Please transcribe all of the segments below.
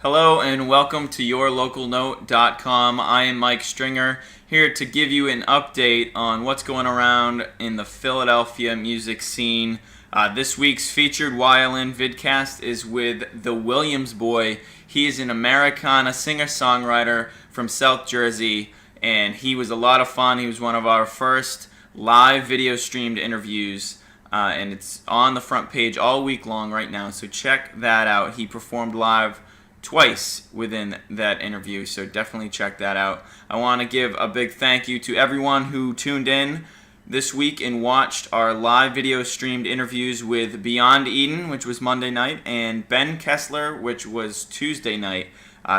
Hello and welcome to yourlocalnote.com. I am Mike Stringer, here to give you an update on what's going around in the Philadelphia music scene. This week's featured YLN vidcast is with the Williams Boy. He is an Americana singer-songwriter from South Jersey, and he was a lot of fun. He was one of our first live video streamed interviews, and it's on the front page all week long right now, so check that out. He performed live twice within that interview, so definitely check that out. I want to give a big thank you to everyone who tuned in this week and watched our live video streamed interviews with Beyond Eden, which was Monday night, and Ben Kessler, which was Tuesday night.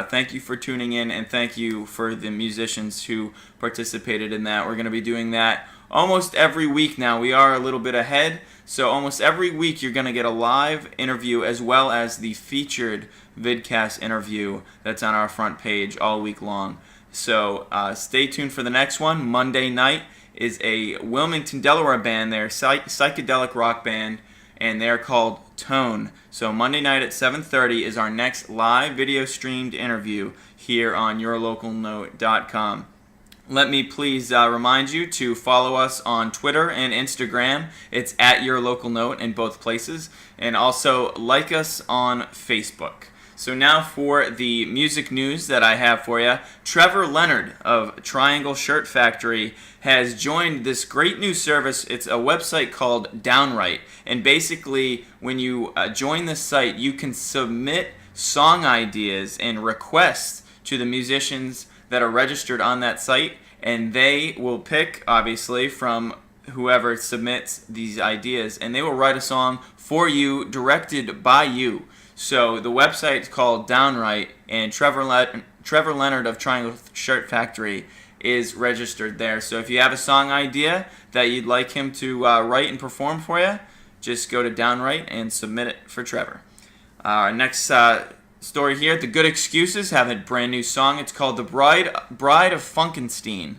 Thank you for tuning in, and thank you for the musicians who participated in that. We're going to be doing that almost every week now. We are a little bit ahead, so almost every week you're going to get a live interview as well as the featured vidcast interview that's on our front page all week long. So stay tuned for the next one. Monday night is a Wilmington, Delaware band. They're a psychedelic rock band, and they're called Tone. So Monday night at 7:30 is our next live video streamed interview here on yourlocalnote.com. Let me please remind you to follow us on Twitter and Instagram. It's at yourlocalnote in both places. And also like us on Facebook. So now for the music news that I have for you. Trevor Leonard of Triangle Shirt Factory has joined this great new service. It's a website called Downright. And basically, when you join this site, you can submit song ideas and requests to the musicians that are registered on that site, and they will pick, obviously, from whoever submits these ideas, and they will write a song for you, directed by you. So the website is called Downright, and Trevor Leonard of Triangle Shirt Factory is registered there. So if you have a song idea that you'd like him to write and perform for you, just go to Downright and submit it for Trevor. Our next story here, The Good Excuses have a brand new song. It's called The Bride of Funkenstein.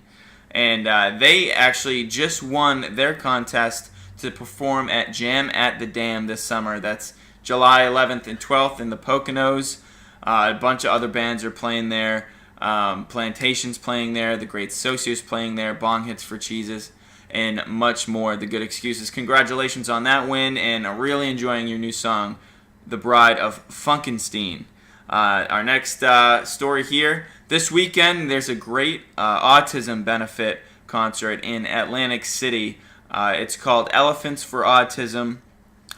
And they actually just won their contest to perform at Jam at the Dam this summer. That's July 11th and 12th in the Poconos. A bunch of other bands are playing there. Plantation's playing there. The Great Socios playing there. Bong Hits for Cheeses. And much more. The Good Excuses. Congratulations on that win, and really enjoying your new song, The Bride of Funkenstein. Our next story here. This weekend, there's a great autism benefit concert in Atlantic City. It's called Elephants for Autism,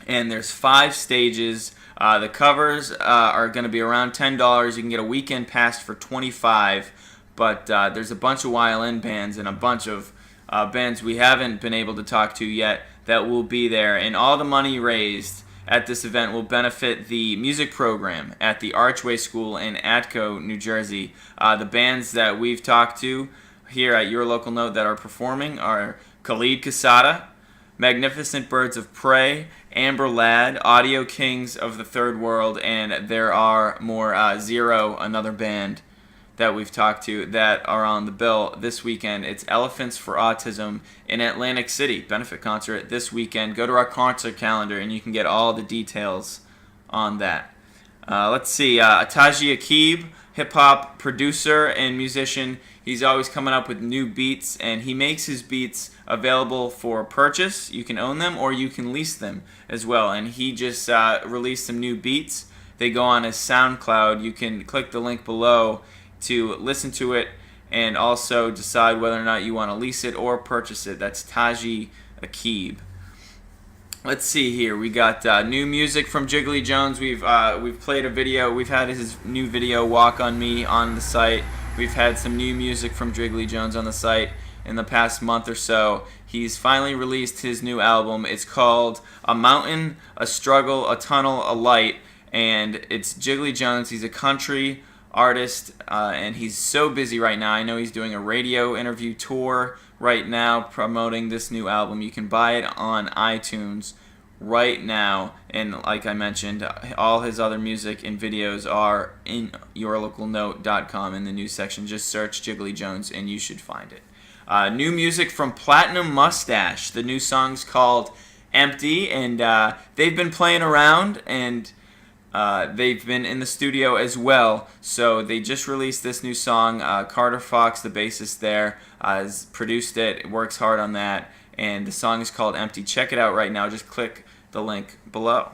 and there's 5 stages. The covers are going to be around $10. You can get a weekend pass for $25, but there's a bunch of YLN bands and a bunch of bands we haven't been able to talk to yet that will be there, and all the money raised at this event will benefit the music program at the Archway School in Atco, New Jersey. The bands that we've talked to here at Your Local Note that are performing are Khalid Casada, Magnificent Birds of Prey, Amber Ladd, Audio Kings of the Third World, and there are more. Zero, another band that we've talked to that are on the bill this weekend. It's Elephants for Autism in Atlantic City. Benefit concert this weekend. Go to our concert calendar and you can get all the details on that. Let's see. Taji Aqib, hip-hop producer and musician. He's always coming up with new beats, and he makes his beats available for purchase. You can own them or you can lease them as well. And he just released some new beats. They go on his SoundCloud. You can click the link below to listen to it and also decide whether or not you want to lease it or purchase it. That's Taji Aqib. Let's see here. We got new music from Jiggly Jones. We've played a video. We've had his new video, Walk on Me, on the site. We've had some new music from Jiggly Jones on the site in the past month or so. He's finally released his new album. It's called A Mountain, A Struggle, A Tunnel, A Light, and it's Jiggly Jones. He's a country artist, and he's so busy right now. I know he's doing a radio interview tour right now promoting this new album. You can buy it on iTunes right now, and like I mentioned, all his other music and videos are in yourlocalnote.com in the news section. Just search Jiggly Jones and you should find it. New music from Platinum Mustache. The new song's called Empty, and they've been playing around, and They've been in the studio as well, so they just released this new song. Carter Fox, the bassist there, has produced it, works hard on that, and the song is called Empty. Check it out right now. Just click the link below.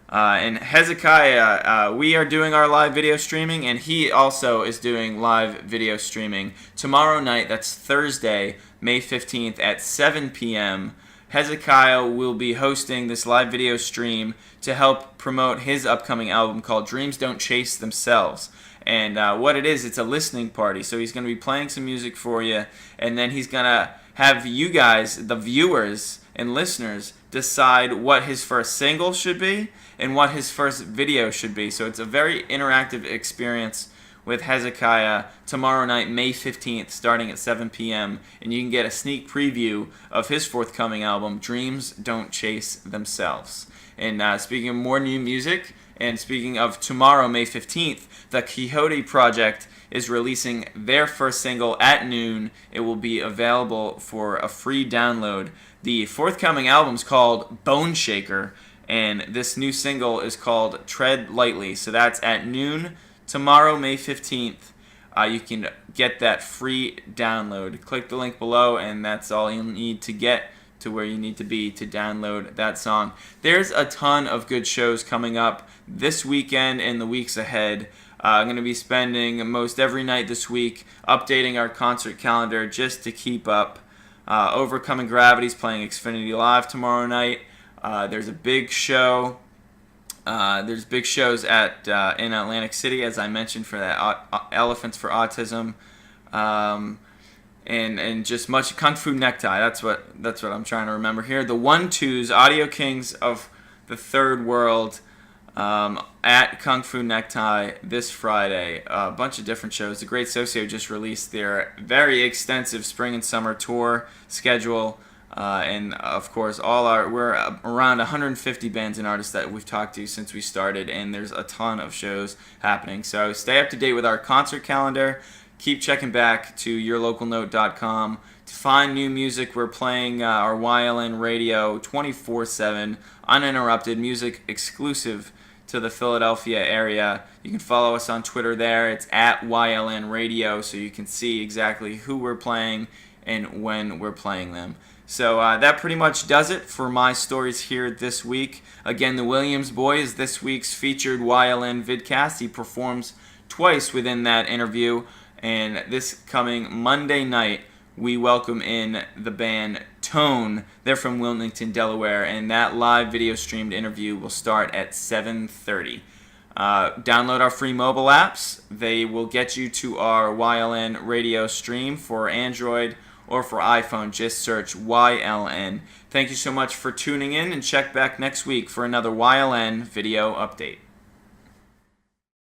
And Hezekiah, we are doing our live video streaming, and he also is doing live video streaming tomorrow night. That's Thursday, May 15th at 7 p.m. Hezekiah will be hosting this live video stream to help promote his upcoming album called Dreams Don't Chase Themselves. And what it is, it's a listening party. So he's going to be playing some music for you, and then he's going to have you guys, the viewers and listeners, decide what his first single should be and what his first video should be. So it's a very interactive experience with Hezekiah tomorrow night, May 15th, starting at 7 p.m. And you can get a sneak preview of his forthcoming album, Dreams Don't Chase Themselves. And speaking of more new music, and speaking of tomorrow, May 15th, the Quixote Project is releasing their first single at noon. It will be available for a free download. The forthcoming album is called Bone Shaker, and this new single is called Tread Lightly. So that's at noon tomorrow, May 15th. You can get that free download. Click the link below, and that's all you'll need to get to where you need to be to download that song. There's a ton of good shows coming up this weekend and the weeks ahead. I'm going to be spending most every night this week updating our concert calendar just to keep up. Overcoming Gravity's playing Xfinity Live tomorrow night. There's a big show. There's big shows at in Atlantic City, as I mentioned, for that Elephants for Autism, and just much Kung Fu Necktie. That's what I'm trying to remember here. The 1-2s, Audio Kings of the Third World, at Kung Fu Necktie this Friday. A bunch of different shows. The Great Socio just released their very extensive spring and summer tour schedule. And of course, we're around 150 bands and artists that we've talked to since we started, and there's a ton of shows happening. So stay up to date with our concert calendar. Keep checking back to yourlocalnote.com to find new music. We're playing our YLN radio 24/7, uninterrupted music exclusive to the Philadelphia area. You can follow us on Twitter there. It's at YLN radio, so you can see exactly who we're playing and when we're playing them. So that pretty much does it for my stories here this week. Again, the Williams Boy is this week's featured YLN vidcast. He performs twice within that interview. And this coming Monday night, we welcome in the band Tone. They're from Wilmington, Delaware. And that live video streamed interview will start at 7:30. Download our free mobile apps. They will get you to our YLN radio stream for Android or for iPhone. Just search YLN. Thank you so much for tuning in, and check back next week for another YLN video update.